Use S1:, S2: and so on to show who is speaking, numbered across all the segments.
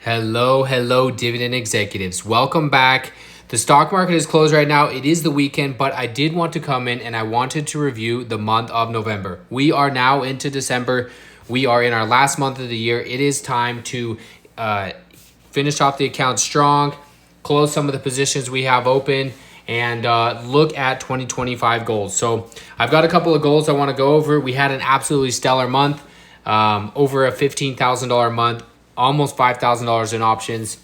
S1: Hello, dividend executives. Welcome back. The stock market is closed right now. It is the weekend, but I did want to come in and I wanted to review the month of November. We are now into December. We are in our last month of the year. It is time to finish off the account strong, close some of the positions we have open, and look at 2025 goals. So I've got a couple of goals I want to go over. We had an absolutely stellar month, over a $15,000 month, almost $5,000 in options.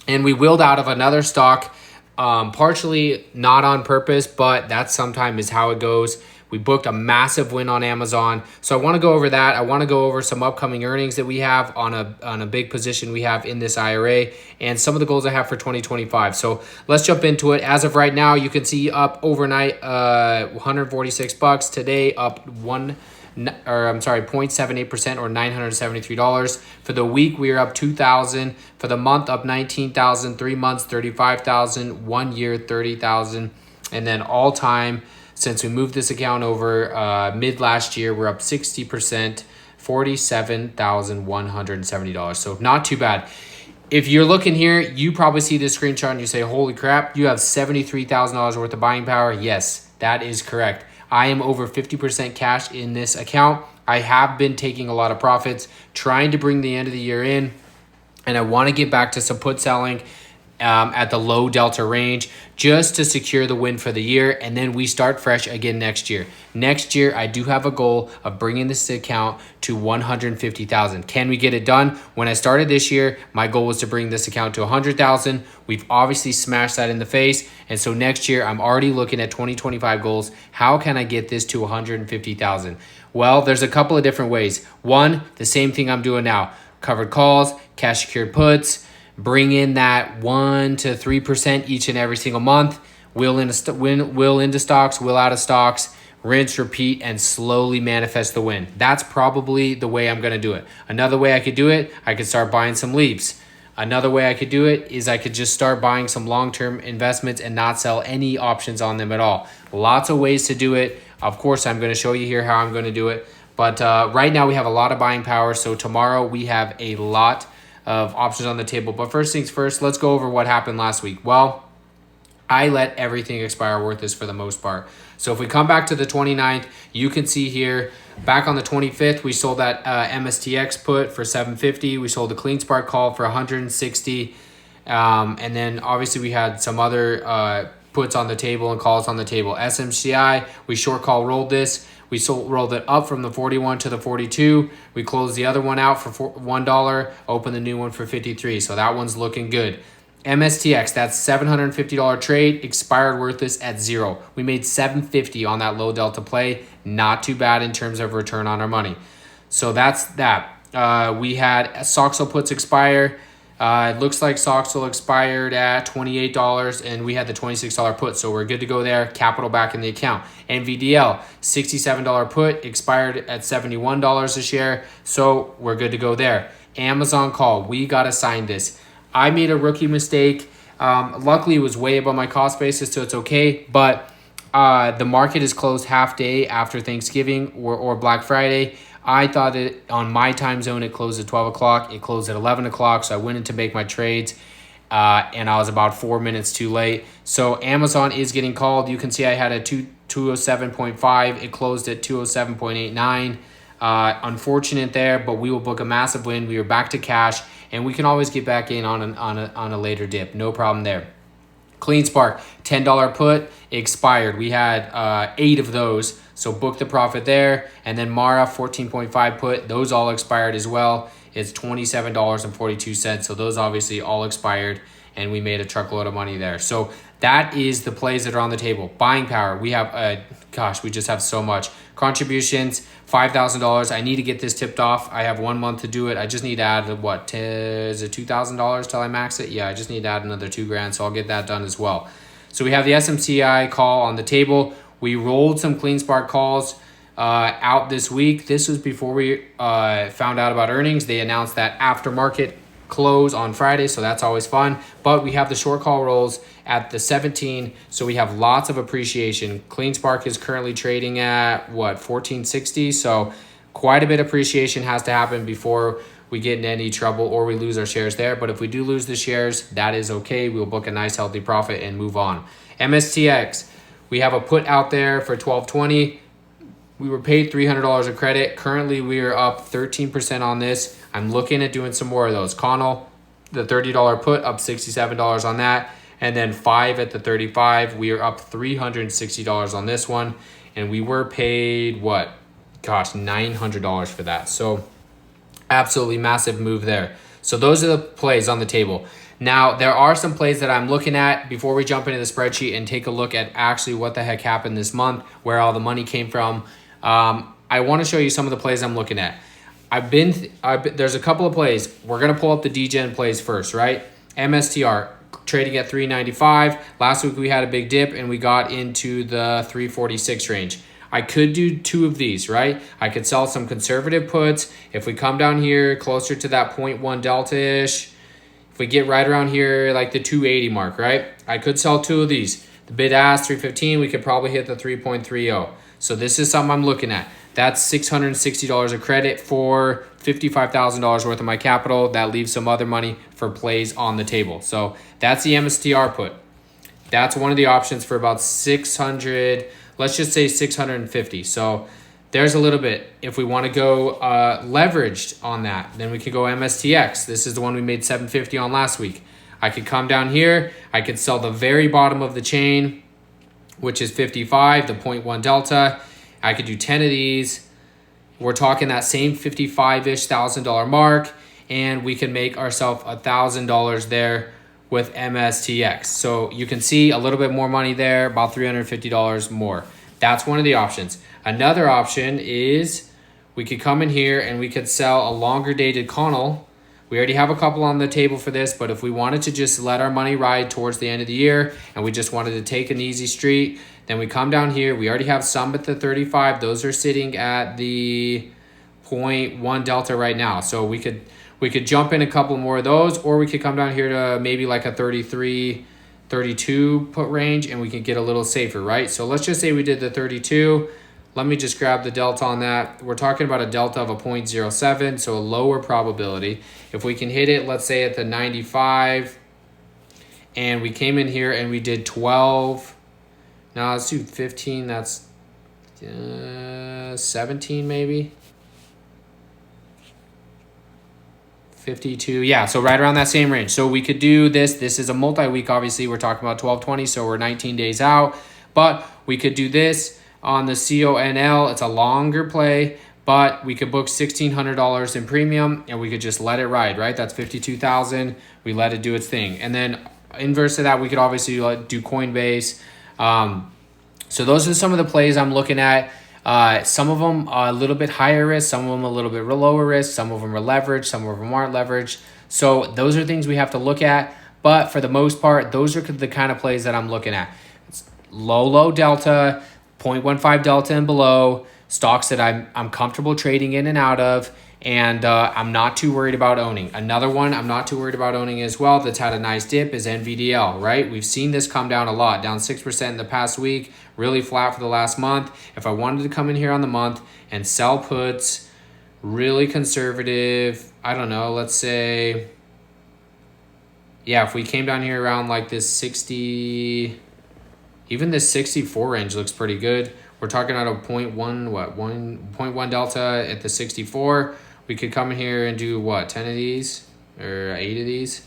S1: And we willed out of another stock, partially not on purpose, but that sometimes is how it goes. We booked a massive win on Amazon. So I want to go over that. I want to go over some upcoming earnings that we have on a big position we have in this IRA and some of the goals I have for 2025. So let's jump into it. As of right now, you can see up overnight, $146. Today up 0.78% or $973. For the week, we are up $2,000. For the month, up $19,000. 3 months, $35,000. 1 year, $30,000. And then all time, since we moved this account over mid last year, we're up 60%, $47,170. So not too bad. If you're looking here, you probably see this screenshot and you say, holy crap, you have $73,000 worth of buying power. Yes, that is correct. I am over 50% cash in this account. I have been taking a lot of profits, trying to bring the end of the year in, and I want to get back to some put selling at the low delta range just to secure the win for the year, and then we start fresh again next year. Next year, I do have a goal of bringing this account to 150,000. Can we get it done? When I started this year, my goal was to bring this account to 100,000. We've obviously smashed that in the face, and so next year, I'm already looking at 2025 goals. How can I get this to 150,000? Well, there's a couple of different ways. One, the same thing I'm doing now. Covered calls, cash secured puts, bring in that 1 to 3% each and every single month. Will into stocks, will out of stocks, rinse, repeat, and slowly manifest the win. That's probably the way I'm going to do it. Another way I could do it, I could start buying some leaps. Another way I could do it is I could just start buying some long-term investments and not sell any options on them at all. Lots of ways to do it. Of course, I'm going to show you here how I'm going to do it. But right now we have a lot of buying power. So tomorrow we have a lot of options on the table. But first things first, let's go over what happened last week. Well, I let everything expire worthless for the most part. So if we come back to the 29th, you can see here, back on the 25th, we sold that MSTX put for $750. We sold the Clean Spark call for $160. And then obviously we had some other puts on the table and calls on the table. SMCI, we short call rolled this. We rolled it up from the 41 to the 42. We closed the other one out for $1, opened the new one for 53. So that one's looking good. MSTX, that's $750 trade, expired worthless at 0. We made $750 on that low delta play. Not too bad in terms of return on our money. So that's that. We had Soxel puts expire. It looks like Soxel expired at $28 and we had the $26 put. So we're good to go there. Capital back in the account. NVDL, $67 put, expired at $71 a share. So we're good to go there. Amazon call, we got to sign this. I made a rookie mistake. Luckily, it was way above my cost basis, so it's okay. But the market is closed half day after Thanksgiving or Black Friday. I thought it on my time zone, it closed at 12 o'clock. It closed at 11 o'clock. So I went in to make my trades and I was about 4 minutes too late. So Amazon is getting called. You can see I had a 207.5. It closed at 207.89. Unfortunate there, but we will book a massive win. We are back to cash and we can always get back in on a later dip. No problem there. Clean Spark, $10 put, expired. We had 8 of those. So book the profit there. And then Mara, 14.5 put. Those all expired as well. It's $27.42. So those obviously all expired. And we made a truckload of money there. So that is the plays that are on the table. Buying power. We have, we just have so much. Contributions, $5,000. I need to get this tipped off. I have 1 month to do it. I just need to add, is it $2,000 till I max it? Yeah, I just need to add another $2,000. So I'll get that done as well. So we have the SMCI call on the table. We rolled some Clean Spark calls out this week. This was before we found out about earnings. They announced that aftermarket close on Friday, so that's always fun. But we have the short call rolls at the 17, so we have lots of appreciation. Clean Spark is currently trading at, 1460? So quite a bit of appreciation has to happen before we get in any trouble or we lose our shares there. But if we do lose the shares, that is okay. We'll book a nice healthy profit and move on. MSTX, we have a put out there for 1220. We were paid $300 of credit. Currently, we are up 13% on this. I'm looking at doing some more of those. Connell, the $30 put, up $67 on that. And then 5 at the 35, we are up $360 on this one. And we were paid, what? Gosh, $900 for that. So absolutely massive move there. So those are the plays on the table. Now, there are some plays that I'm looking at before we jump into the spreadsheet and take a look at actually what the heck happened this month, where all the money came from. I want to show you some of the plays I'm looking at. There's a couple of plays. We're going to pull up the DGen plays first, right? MSTR, trading at 395. Last week we had a big dip and we got into the 346 range. I could do 2 of these, right? I could sell some conservative puts. If we come down here closer to that 0.1 delta-ish, if we get right around here, like the 280 mark, right? I could sell 2 of these. The bid ask 315, we could probably hit the 3.30. So this is something I'm looking at. That's $660 of credit for $55,000 worth of my capital. That leaves some other money for plays on the table. So that's the MSTR put. That's one of the options for about 600, let's just say 650. So there's a little bit. If we want to go leveraged on that, then we could go MSTX. This is the one we made 750 on last week. I could come down here. I could sell the very bottom of the chain, which is 55, the 0.1 delta. I could do 10 of these. We're talking that same 55-ish $1,000 mark, and we can make ourselves $1,000 there with MSTX. So you can see a little bit more money there, about $350 more. That's one of the options. Another option is we could come in here and we could sell a longer dated Connell. We already have a couple on the table for this, but if we wanted to just let our money ride towards the end of the year and we just wanted to take an easy street, then we come down here. We already have some at the 35. Those are sitting at the 0.1 delta right now. So we could jump in a couple more of those, or we could come down here to maybe like a 33, 32 put range, and we can get a little safer, right? So let's just say we did the 32. Let me just grab the delta on that. We're talking about a delta of a 0.07, so a lower probability. If we can hit it, let's say at the 95, and we came in here and we did 12. Now let's do 15, that's 17 maybe. 52, yeah, so right around that same range. So we could do this. This is a multi-week, obviously. We're talking about 1220, so we're 19 days out. But we could do this on the CONL. It's a longer play, but we could book $1,600 in premium, and we could just let it ride, right? That's $52,000. We let it do its thing. And then inverse of that, we could obviously do Coinbase. So those are some of the plays I'm looking at. Some of them are a little bit higher risk, some of them a little bit lower risk, some of them are leveraged, some of them aren't leveraged. So those are things we have to look at. But for the most part, those are the kind of plays that I'm looking at. It's low delta, 0.15 delta and below, stocks that I'm comfortable trading in and out of, and I'm not too worried about owning. Another one I'm not too worried about owning as well that's had a nice dip is NVDL, right? We've seen this come down a lot, down 6% in the past week, really flat for the last month. If I wanted to come in here on the month and sell puts, really conservative, I don't know, let's say, yeah, if we came down here around like this 60, even this 64 range looks pretty good. We're talking at a 0.1 delta at the 64. We could come in here and do what, 10 of these or 8 of these?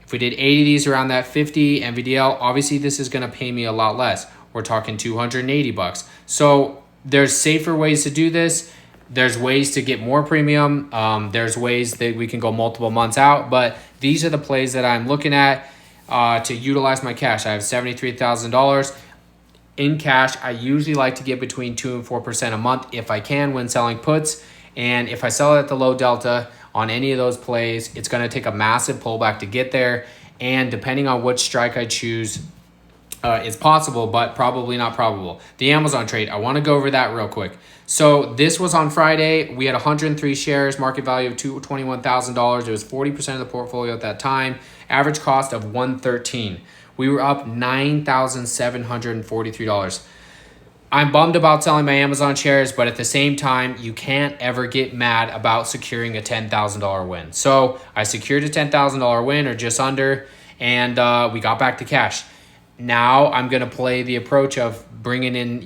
S1: If we did 8 of these around that 50 NVDL, obviously this is going to pay me a lot less. We're talking $280. So there's safer ways to do this. There's ways to get more premium. There's ways that we can go multiple months out, but these are the plays that I'm looking at to utilize my cash. I have $73,000 in cash. I usually like to get between 2 and 4% a month if I can when selling puts. And if I sell it at the low delta on any of those plays, it's going to take a massive pullback to get there. And depending on which strike I choose, it's possible, but probably not probable. The Amazon trade, I want to go over that real quick. So this was on Friday. We had 103 shares, market value of $21,000. It was 40% of the portfolio at that time. Average cost of $113. We were up $9,743. I'm bummed about selling my Amazon shares, but at the same time, you can't ever get mad about securing a $10,000 win. So I secured a $10,000 win or just under, and we got back to cash. Now I'm going to play the approach of bringing in,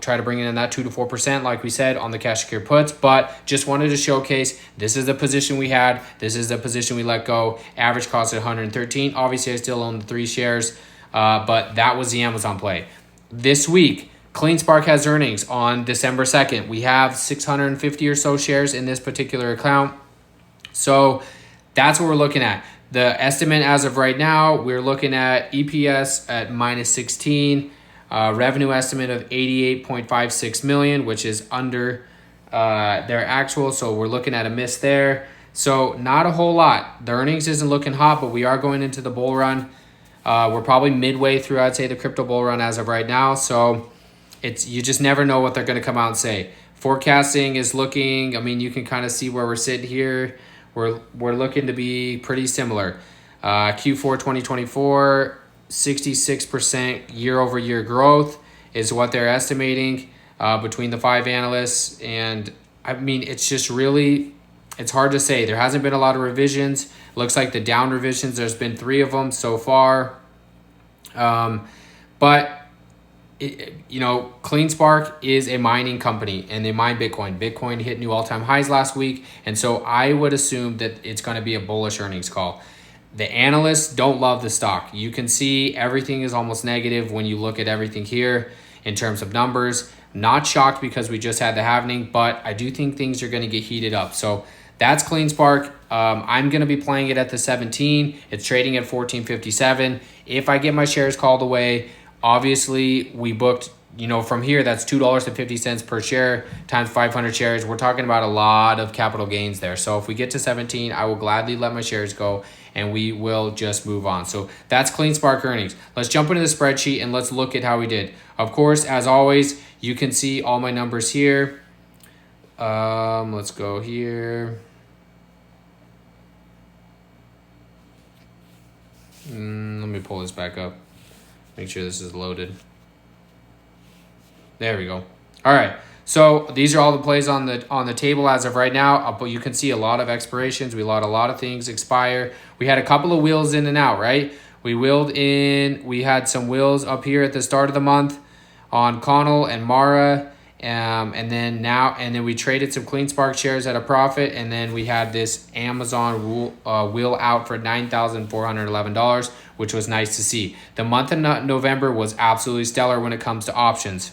S1: try to bring in that 2 to 4%, like we said, on the cash secure puts. But just wanted to showcase this is the position we had. This is the position we let go. Average cost at 113. Obviously, I still own the 3 shares, but that was the Amazon play. This week, CleanSpark has earnings on December 2nd. We have 650 or so shares in this particular account. So that's what we're looking at. The estimate as of right now, we're looking at EPS at -16, revenue estimate of 88.56 million, which is under their actual. So we're looking at a miss there. So not a whole lot. The earnings isn't looking hot, but we are going into the bull run. We're probably midway through, I'd say, the crypto bull run as of right now. So you just never know what they're going to come out and say. Forecasting is looking, you can kind of see where we're sitting here. We're looking to be pretty similar. Q4 2024, 66% year-over-year growth is what they're estimating between the 5 analysts. And it's just really, it's hard to say. There hasn't been a lot of revisions. Looks like the down revisions, there's been 3 of them so far. But CleanSpark is a mining company and they mine Bitcoin. Bitcoin hit new all-time highs last week. And so I would assume that it's going to be a bullish earnings call. The analysts don't love the stock. You can see everything is almost negative when you look at everything here in terms of numbers. Not shocked because we just had the halving, but I do think things are going to get heated up. So that's CleanSpark. I'm going to be playing it at the 17. It's trading at 14.57. If I get my shares called away, obviously, we booked, from here, that's $2.50 per share times 500 shares. We're talking about a lot of capital gains there. So if we get to 17, I will gladly let my shares go and we will just move on. So that's CleanSpark earnings. Let's jump into the spreadsheet and let's look at how we did. Of course, as always, you can see all my numbers here. Let's go here. Let me pull this back up. Make sure this is loaded. There we go. All right. So these are all the plays on the table as of right now. But you can see a lot of expirations. We let a lot of things expire. We had a couple of wheels in and out, right? We wheeled in. We had some wheels up here at the start of the month on Connell and Mara. And then we traded some CleanSpark shares at a profit. And then we had this Amazon wheel out for $9,411, which was nice to see. The month of November was absolutely stellar when it comes to options.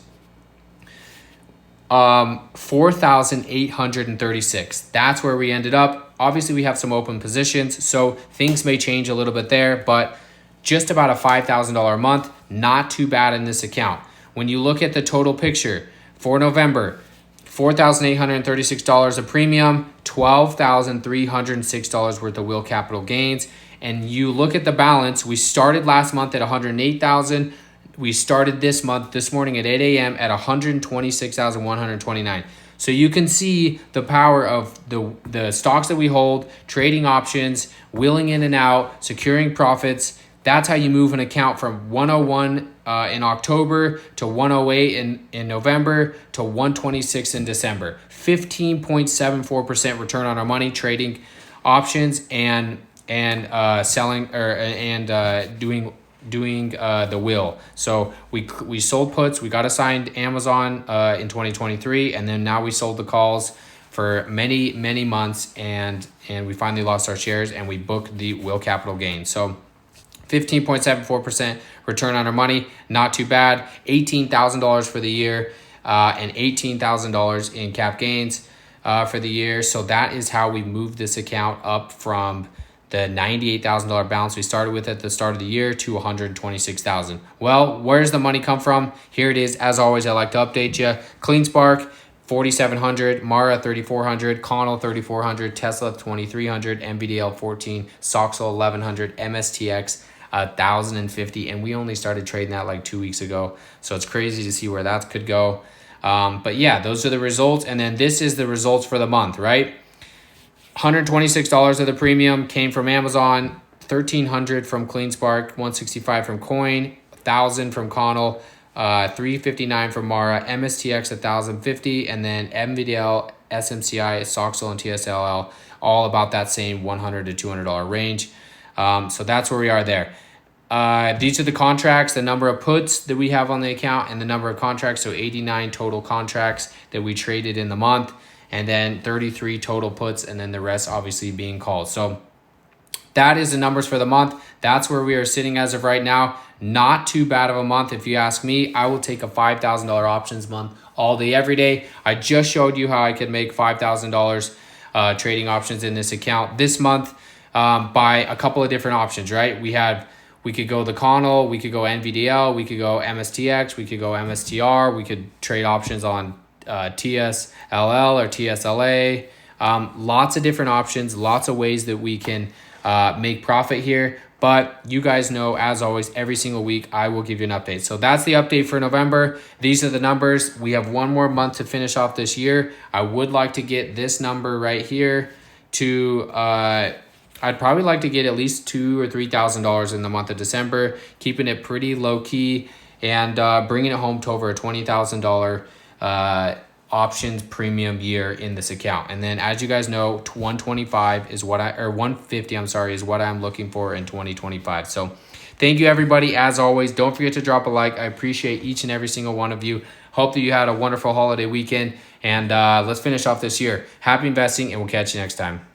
S1: 4,836. That's where we ended up. Obviously, we have some open positions, so things may change a little bit there, but just about a $5,000 a month, not too bad in this account. When you look at the total picture, for November, $4,836 of premium, $12,306 worth of wheel capital gains. And you look at the balance, we started last month at $108,000. We started this morning at 8 a.m. at $126,129. So you can see the power of the stocks that we hold, trading options, wheeling in and out, securing profits. That's how you move an account from 101 in October to 108 in November to 126 in December. 15.74% return on our money trading options and selling doing the wheel. So we sold puts. We got assigned Amazon in 2023, and then now we sold the calls for many months, and we finally lost our shares and we booked the wheel capital gain. So 15.74% return on our money, not too bad. $18,000 for the year and $18,000 in cap gains for the year. So that is how we moved this account up from the $98,000 balance we started with at the start of the year to $126,000. Well, where's the money come from? Here it is. As always, I like to update you. CleanSpark, 4,700, Mara 3,400, Connell 3,400, Tesla 2,300, MVDL 14, Soxel 1,100, MSTX 1,050, and we only started trading that like 2 weeks ago. So it's crazy to see where that could go. But yeah, those are the results, and then this is the results for the month, right? $126 of the premium came from Amazon, $1,300 from CleanSpark, $165 from Coin, $1,000 from Connell, $359 for Mara, MSTX $1,050, and then MVDL, SMCI, Soxel, and TSLL all about that same $100 to $200 range. So that's where we are there. These are the contracts, the number of puts that we have on the account, and the number of contracts. So 89 total contracts that we traded in the month, and then 33 total puts, and then the rest obviously being called. So that is the numbers for the month. That's where we are sitting as of right now. Not too bad of a month. If you ask me, I will take a $5,000 options month all day, every day. I just showed you how I could make $5,000 trading options in this account this month by a couple of different options, right? We could go the Connell, we could go NVDL, we could go MSTX, we could go MSTR, we could trade options on TSLL or TSLA. Lots of different options, lots of ways that we can make profit here. But you guys know, as always, every single week I will give you an update. So that's the update for November. These are the numbers. We have one more month to finish off this year. I would like to get this number right here to I'd probably like to get at least $2,000 or $3,000 in the month of December, keeping it pretty low key and bringing it home to over a $20,000 options premium year in this account. And then, as you guys know, 125 is what or 150, I'm sorry, is what I'm looking for in 2025. So thank you, everybody. As always, don't forget to drop a like. I appreciate each and every single one of you. Hope that you had a wonderful holiday weekend, and let's finish off this year. Happy investing, and we'll catch you next time.